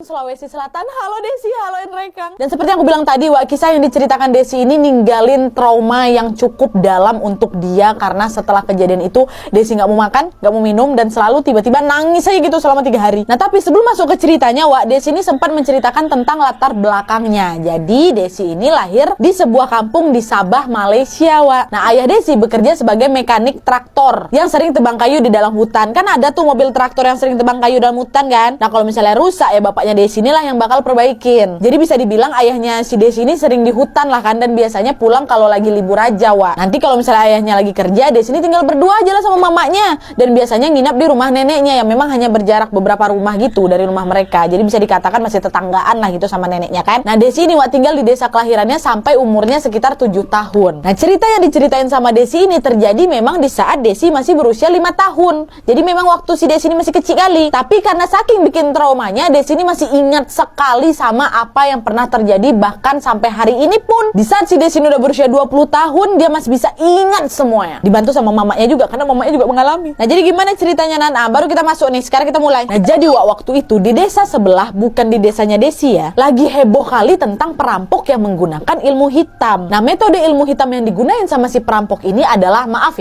Sulawesi Selatan. Halo Desi, halo Enrekang. Dan seperti yang aku bilang tadi, Wak, kisah yang diceritakan Desi ini ninggalin trauma yang cukup dalam untuk dia. Karena setelah kejadian itu, Desi nggak mau makan, nggak mau minum, dan selalu tiba-tiba nangis aja gitu selama 3 hari. Nah, tapi sebelum masuk ke ceritanya, Wak, Desi ini sempat menceritakan tentang latar belakangnya. Jadi, Desi ini lahir di sebuah kampung di Sabah, Malaysia, Wak. Nah, ayah Desi bekerja sebagai mekanik traktor yang sering tebang kayu di dalam hutan. Kan ada tuh mobil traktor yang sering tebang kayu dalam hutan kan? Nah, kalau misalnya rusak ya bapaknya Desi inilah yang bakal perbaikin. Jadi bisa dibilang ayahnya si Desi ini sering di hutan lah kan, dan biasanya pulang kalau lagi libur aja, Wak. Nanti kalau misalnya ayahnya lagi kerja, Desi ini tinggal berdua aja lah sama mamanya, dan biasanya nginap di rumah neneknya yang memang hanya berjarak beberapa rumah gitu dari rumah mereka. Jadi bisa dikatakan masih tetanggaan lah gitu sama neneknya kan. Nah, Desi ini, Wak, tinggal di desa kelahirannya sampai umurnya sekitar 7 tahun. Nah, cerita yang diceritain sama Desi ini terjadi memang di saat Desi masih berusia 5 tahun. Jadi memang waktu si Desi ini masih kecil kali. Tapi karena saking bikin traumanya, Desi ini masih ingat sekali sama apa yang pernah terjadi. Bahkan sampai hari ini pun, di saat si Desi ini udah berusia 20 tahun, dia masih bisa ingat semuanya. Dibantu sama mamanya juga, karena mamanya juga mengalami. Nah, jadi gimana ceritanya, Nana? Baru kita masuk nih, sekarang kita mulai. Nah, jadi Wak, waktu itu di desa sebelah, bukan di desanya Desi ya, lagi heboh kali tentang perampok yang menggunakan ilmu hitam. Nah, metode ilmu hitam yang digunain sama si perampok ini adalah, maaf,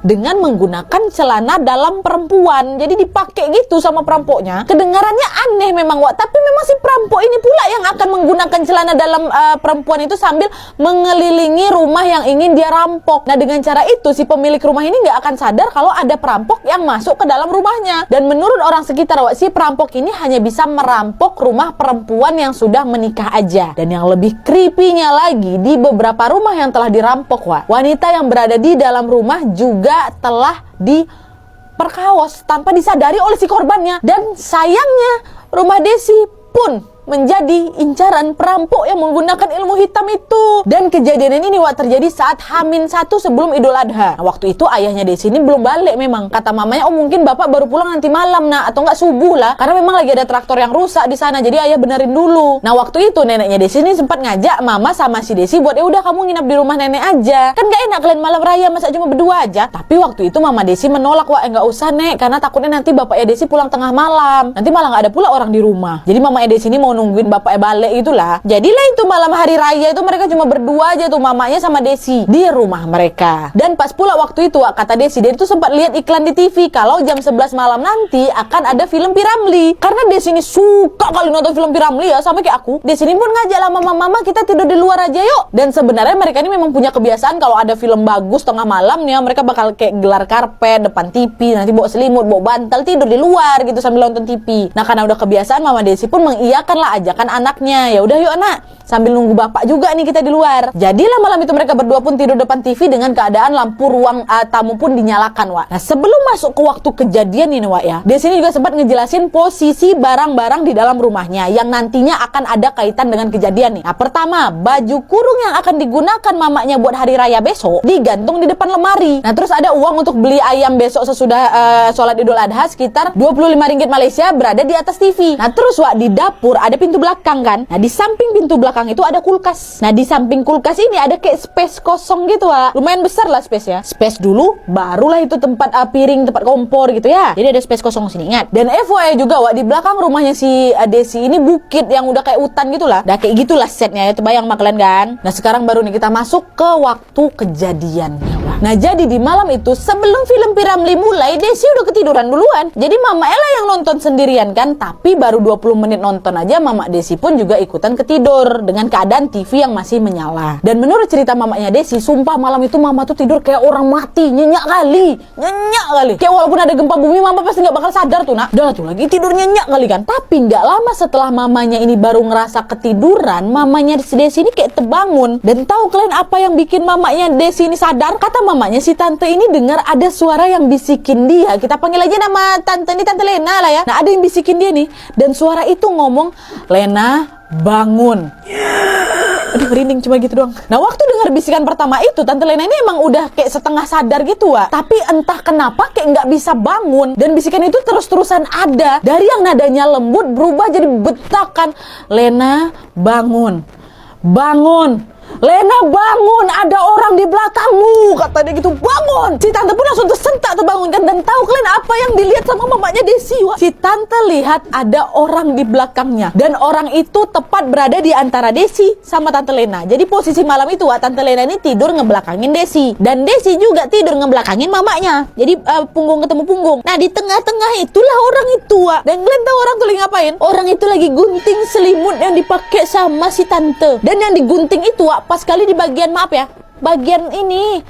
dengan menggunakan celana dalam perempuan. Jadi dipakai gitu sama perampoknya. Kedengarannya aneh memang, Wak, tapi memang si perampok ini pula yang akan menggunakan celana dalam perempuan itu sambil mengelilingi rumah yang ingin dia rampok. Nah, dengan cara itu si pemilik rumah ini nggak akan sadar kalau ada perampok yang masuk ke dalam rumahnya. Dan menurut orang sekitar, Wak, si perampok ini hanya bisa merampok rumah perempuan yang sudah menikah aja. Dan yang lebih creepy-nya lagi, di beberapa rumah yang telah dirampok, Wak, wanita yang berada di dalam rumah juga telah diperkaos tanpa disadari oleh si korbannya. Dan sayangnya, rumah Desi pun menjadi incaran perampok yang menggunakan ilmu hitam itu. Dan kejadian ini, Wak, terjadi saat H-1 sebelum Idul Adha. Nah, waktu itu ayahnya Desi ini belum balik memang. Kata mamanya, oh mungkin bapak baru pulang nanti malam, nah, atau enggak subuh lah. Karena memang lagi ada traktor yang rusak di sana, jadi ayah benerin dulu. Nah, waktu itu neneknya Desi ini sempat ngajak mama sama si Desi buat, udah kamu nginap di rumah nenek aja. Kan gak enak kalian malam raya, masa cuma berdua aja. Tapi waktu itu mama Desi menolak, Wak, enggak usah, Nek, karena takutnya nanti bapaknya Desi pulang tengah malam. Nanti malah gak ada pula orang di rumah. Jadi mamanya Desi ini mau nungguin bapaknya balik itulah. Jadilah itu malam hari raya itu mereka cuma berdua aja tuh, mamanya sama Desi di rumah mereka. Dan pas pula waktu itu, Wak, kata Desi, dia itu sempat lihat iklan di TV kalau jam 11 malam nanti akan ada film P.Ramlee. Karena Desi ini suka kali nonton film P.Ramlee ya, sama kayak aku. Desi ini pun ngajak lah mama kita tidur di luar aja yuk. Dan sebenarnya mereka ini memang punya kebiasaan kalau ada film bagus tengah malam nih, mereka bakal kayak gelar karpet depan TV, nanti bawa selimut, bawa bantal, tidur di luar gitu sambil nonton TV. Nah, karena udah kebiasaan, mama Desi pun mengiyakan lah ajakan anaknya. Ya udah yuk anak, sambil nunggu bapak juga nih kita di luar. Jadilah malam itu mereka berdua pun tidur depan TV dengan keadaan lampu ruang tamu pun dinyalakan, Wak. Nah, sebelum masuk ke waktu kejadian ini, Wak, ya, Desi ini juga sempat ngejelasin posisi barang-barang di dalam rumahnya yang nantinya akan ada kaitan dengan kejadian nih. Nah, pertama, baju kurung yang akan digunakan mamanya buat hari raya besok digantung di depan lemari. Nah, terus ada uang untuk beli ayam besok sesudah sholat Idul Adha sekitar 25 ringgit Malaysia berada di atas TV. Nah, terus, Wak, di dapur ada pintu belakang kan. Nah, di samping pintu belakang itu ada kulkas. Nah, di samping kulkas ini ada kayak space kosong gitu, Wak. Lumayan besar lah space ya. Space dulu, barulah itu tempat piring, tempat kompor gitu ya. Jadi ada space kosong sini, ingat. Dan FYI juga, Wak, di belakang rumahnya si Desi ini bukit yang udah kayak hutan gitulah. Udah kayak gitulah setnya ya, terbayang mak kalian kan. Nah, sekarang baru nih kita masuk ke waktu kejadiannya, Wak. Nah, jadi di malam itu sebelum film P.Ramlee mulai, Desi udah ketiduran duluan. Jadi mama Ella yang nonton sendirian kan, tapi baru 20 menit nonton aja mama Desi pun juga ikutan ketidur dengan keadaan TV yang masih menyala. Dan menurut cerita mamanya Desi, sumpah malam itu mama tuh tidur kayak orang mati, nyenyak kali. Kayak walaupun ada gempa bumi, mama pasti nggak bakal sadar tuh, nak. Udah tuh lagi tidur nyenyak kali kan. Tapi nggak lama setelah mamanya ini baru ngerasa ketiduran, mamanya si Desi ini kayak terbangun. Dan tahu kalian apa yang bikin mamanya Desi ini sadar? Kata mamanya, si tante ini dengar ada suara yang bisikin dia. Kita panggil aja nama tante ini Tante Lena lah ya. Nah, ada yang bisikin dia nih. Dan suara itu ngomong, Lena, bangun. Aduh, merinding cuma gitu doang. Nah, waktu dengar bisikan pertama itu, Tante Lena ini emang udah kayak setengah sadar gitu, Wak. Tapi entah kenapa kayak nggak bisa bangun. Dan bisikan itu terus-terusan ada. Dari yang nadanya lembut berubah jadi betakan. Lena, bangun. Bangun. Lena bangun, ada orang di belakangmu, kata dia gitu. Bangun. Si tante pun langsung tersentak terbangunkan. Dan tahu kalian apa yang dilihat sama mamanya Desi? Si tante lihat ada orang di belakangnya, dan orang itu tepat berada di antara Desi sama tante Lena. Jadi posisi malam itu tante Lena ini tidur ngebelakangin Desi, dan Desi juga tidur ngebelakangin mamanya. Jadi punggung ketemu punggung. Nah di tengah-tengah itulah orang itu. Dan kalian tahu orang tuh lagi ngapain? Orang itu lagi gunting selimut yang dipakai sama si tante. Dan yang digunting itu pas kali di bagian, maaf ya, bagian ini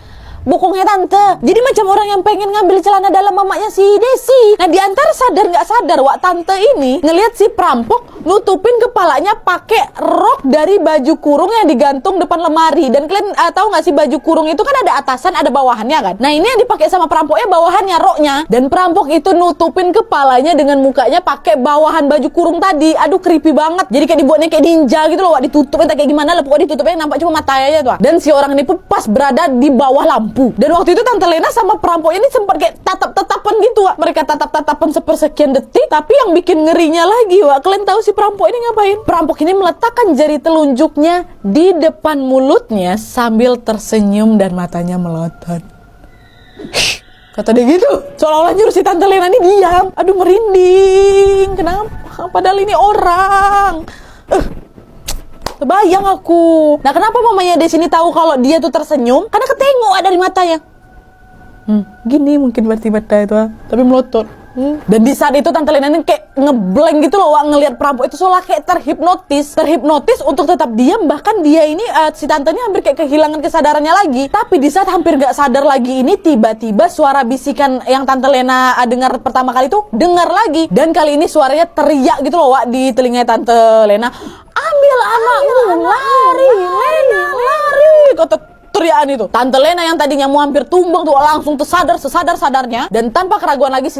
bokongnya tante. Jadi macam orang yang pengen ngambil celana dalam mamanya si Desi. Nah di antara sadar nggak sadar tante ini ngelihat si perampok nutupin kepalanya pakai rok dari baju kurung yang digantung depan lemari. Dan kalian tahu nggak sih, baju kurung itu kan ada atasan ada bawahannya kan. Nah ini yang dipakai sama perampoknya bawahannya, roknya. Dan perampok itu nutupin kepalanya dengan mukanya pakai bawahan baju kurung tadi. Aduh creepy banget. Jadi kayak dibuatnya kayak ninja gitu loh, ditutupin kayak gimana lah, pokoknya ditutupnya nampak cuma matanya aja tuh. Dan si orang ini pun pas berada di bawah lampu. Dan waktu itu tante Lena sama perampok ini sempat kayak tatap-tatapan gitu. Mereka tatap-tatapan sepersekian detik. Tapi yang bikin ngerinya lagi, kalian tahu si perampok ini ngapain? Perampok ini meletakkan jari telunjuknya di depan mulutnya sambil tersenyum dan matanya melotot. Kata dia gitu, seolah-olah nyuruh si tante Lena ini diam. Aduh merinding. Kenapa? Padahal ini orang. Terbayang aku. Nah kenapa mamanya di sini tahu kalau dia tuh tersenyum? Karena ketengok dari matanya. Gini mungkin berarti mata itu, tapi melotot. Dan di saat itu tante Lena ini kayak ngeblank gitu loh, ngelihat perampok itu seolah kayak terhipnotis untuk tetap diam. Bahkan dia ini si tante ini hampir kayak kehilangan kesadarannya lagi. Tapi di saat hampir gak sadar lagi ini, tiba-tiba suara bisikan yang tante Lena dengar pertama kali itu dengar lagi. Dan kali ini suaranya teriak gitu loh di telinga tante Lena. Ambil anakmu, lari, Lena, lari. Kata teriakan itu. Tante Lena yang tadinya mau hampir tumbang tuh langsung tersadar sesadar-sadarnya. Dan tanpa keraguan lagi si